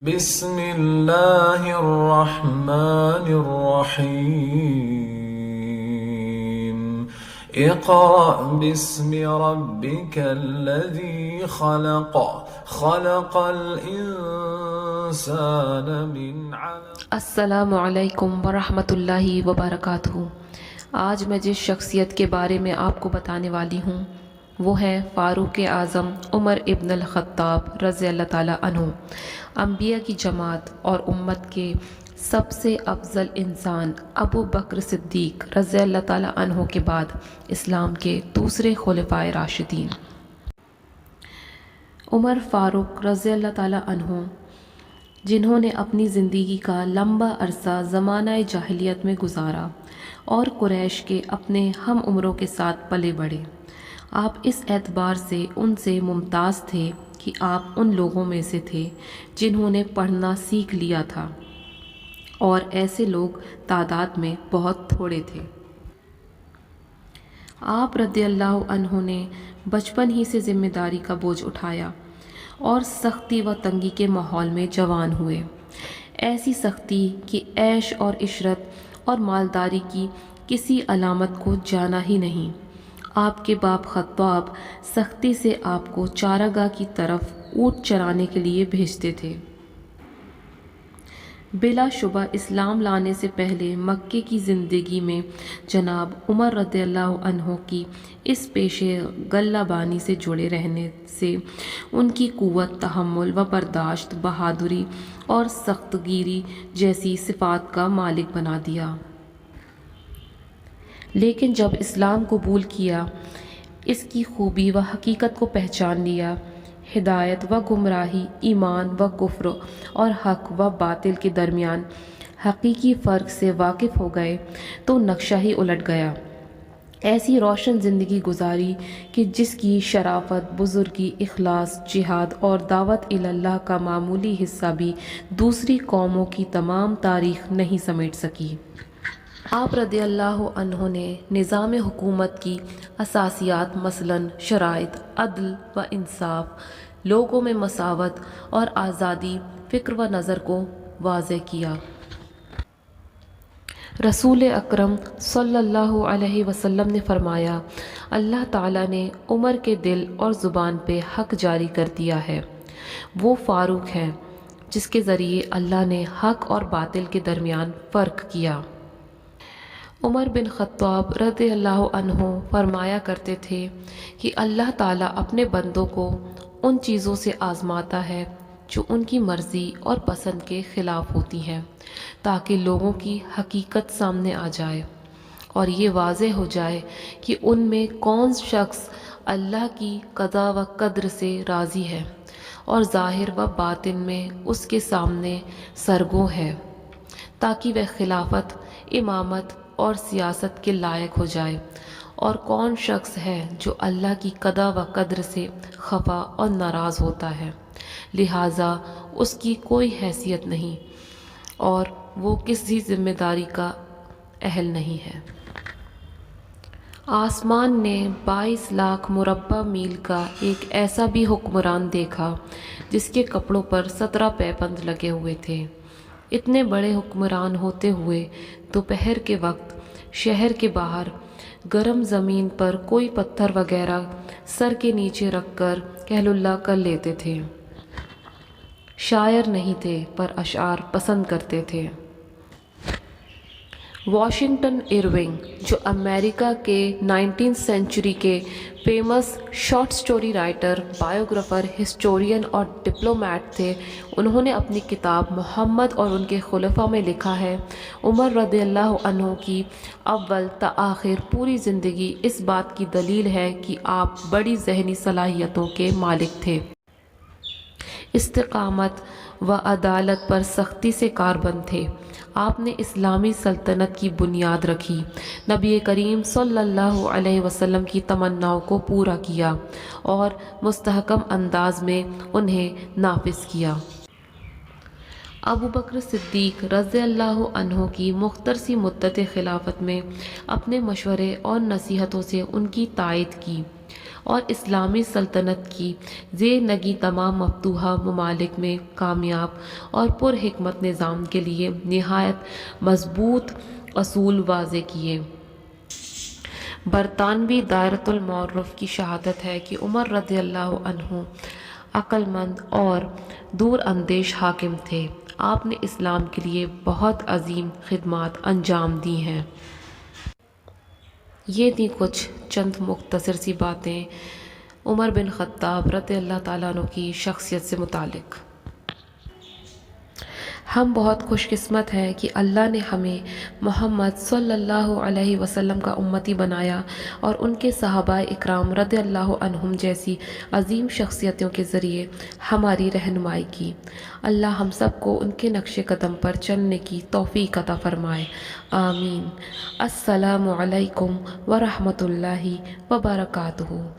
بسم اللہ الرحمن الرحیم اقرأ باسم ربک الذی خلق خلق الانسان من علق۔ السلام علیکم ورحمۃ اللہ وبرکاتہ۔ آج میں جس شخصیت کے بارے میں آپ کو بتانے والی ہوں وہ ہے فاروق اعظم عمر ابن الخطاب رضی اللہ تعالیٰ عنہ، انبیاء کی جماعت اور امت کے سب سے افضل انسان ابو بکر صدیق رضی اللہ تعالیٰ عنہ کے بعد اسلام کے دوسرے خلفائے راشدین۔ عمر فاروق رضی اللہ تعالیٰ عنہ، جنہوں نے اپنی زندگی کا لمبا عرصہ زمانہ جاہلیت میں گزارا اور قریش کے اپنے ہم عمروں کے ساتھ پلے بڑھے، آپ اس اعتبار سے ان سے ممتاز تھے کہ آپ ان لوگوں میں سے تھے جنہوں نے پڑھنا سیکھ لیا تھا، اور ایسے لوگ تعداد میں بہت تھوڑے تھے۔ آپ رضی اللہ عنہ نے بچپن ہی سے ذمہ داری کا بوجھ اٹھایا اور سختی و تنگی کے ماحول میں جوان ہوئے، ایسی سختی کہ عیش اور عشرت اور مالداری کی کسی علامت کو جانا ہی نہیں۔ آپ کے باپ خطاب سختی سے آپ کو چارگاہ کی طرف اونٹ چرانے کے لیے بھیجتے تھے۔ بلا شبہ اسلام لانے سے پہلے مکے کی زندگی میں جناب عمر رضی اللہ عنہ کی اس پیشے غلہ بانی سے جڑے رہنے سے ان کی قوت تحمل و برداشت، بہادری اور سخت گیری جیسی صفات کا مالک بنا دیا۔ لیکن جب اسلام قبول کیا، اس کی خوبی و حقیقت کو پہچان لیا، ہدایت و گمراہی، ایمان و کفر اور حق و باطل کے درمیان حقیقی فرق سے واقف ہو گئے تو نقشہ ہی الٹ گیا۔ ایسی روشن زندگی گزاری کہ جس کی شرافت، بزرگی، اخلاص، جہاد اور دعوت اللہ کا معمولی حصہ بھی دوسری قوموں کی تمام تاریخ نہیں سمیٹ سکی۔ آپ رضی اللہ عنہ نے نظام حکومت کی اساسیات مثلاً شرائط، عدل و انصاف، لوگوں میں مساوات اور آزادی فکر و نظر کو واضح کیا۔ رسول اکرم صلی اللہ علیہ وسلم نے فرمایا، اللہ تعالیٰ نے عمر کے دل اور زبان پہ حق جاری کر دیا ہے۔ وہ فاروق ہیں جس کے ذریعے اللہ نے حق اور باطل کے درمیان فرق کیا۔ عمر بن خطاب رضی اللہ عنہ فرمایا کرتے تھے کہ اللہ تعالیٰ اپنے بندوں کو ان چیزوں سے آزماتا ہے جو ان کی مرضی اور پسند کے خلاف ہوتی ہیں، تاکہ لوگوں کی حقیقت سامنے آ جائے اور یہ واضح ہو جائے کہ ان میں کون شخص اللہ کی قضا و قدر سے راضی ہے اور ظاہر و باطن میں اس کے سامنے سرگو ہے، تاکہ وہ خلافت، امامت اور سیاست کے لائق ہو جائے، اور کون شخص ہے جو اللہ کی قضا و قدر سے خفا اور ناراض ہوتا ہے، لہٰذا اس کی کوئی حیثیت نہیں اور وہ کسی ذمہ داری کا اہل نہیں ہے۔ آسمان نے 22 لاکھ مربع میل کا ایک ایسا بھی حکمران دیکھا جس کے کپڑوں پر 17 پیبند لگے ہوئے تھے۔ اتنے بڑے حکمران ہوتے ہوئے دوپہر کے وقت شہر کے باہر گرم زمین پر کوئی پتھر وغیرہ سر کے نیچے رکھ کر قیل اللہ کر لیتے تھے۔ شاعر نہیں تھے پر اشعار پسند کرتے تھے۔ واشنگٹن ارونگ، جو امریکہ کے 19 سینچری کے famous short story writer, biographer, historian اور ڈپلومیٹ تھے، انہوں نے اپنی کتاب محمد اور ان کے خلفاء میں لکھا ہے، عمر رضی اللہ عنہ کی اول تا آخر پوری زندگی اس بات کی دلیل ہے کہ آپ بڑی ذہنی صلاحیتوں کے مالک تھے، استقامت و عدالت پر سختی سے کاربند تھے۔ آپ نے اسلامی سلطنت کی بنیاد رکھی، نبی کریم صلی اللہ علیہ وسلم کی تمناؤں کو پورا کیا اور مستحکم انداز میں انہیں نافذ کیا۔ ابو بکر صدیق رضی اللہ عنہ کی مختصر سی مدت خلافت میں اپنے مشورے اور نصیحتوں سے ان کی تائید کی اور اسلامی سلطنت کی زیر نگی تمام مفتوحہ ممالک میں کامیاب اور پرحکمت نظام کے لیے نہایت مضبوط اصول واضح کیے۔ برطانوی دائرۃ المعارف کی شہادت ہے کہ عمر رضی اللہ عنہ عقل مند اور دور اندیش حاکم تھے۔ آپ نے اسلام کے لیے بہت عظیم خدمات انجام دی ہیں۔ یہ تھی کچھ چند مختصر سی باتیں عمر بن خطاب رضی اللہ تعالیٰ عنہ کی شخصیت سے متعلق۔ ہم بہت خوش قسمت ہیں کہ اللہ نے ہمیں محمد صلی اللہ علیہ وسلم کا امتی بنایا اور ان کے صحابہ اکرام رضی اللہ عنہم جیسی عظیم شخصیتوں کے ذریعے ہماری رہنمائی کی۔ اللہ ہم سب کو ان کے نقش قدم پر چلنے کی توفیق عطا فرمائے، آمین۔ السلام علیکم ورحمۃ اللہ وبرکاتہ۔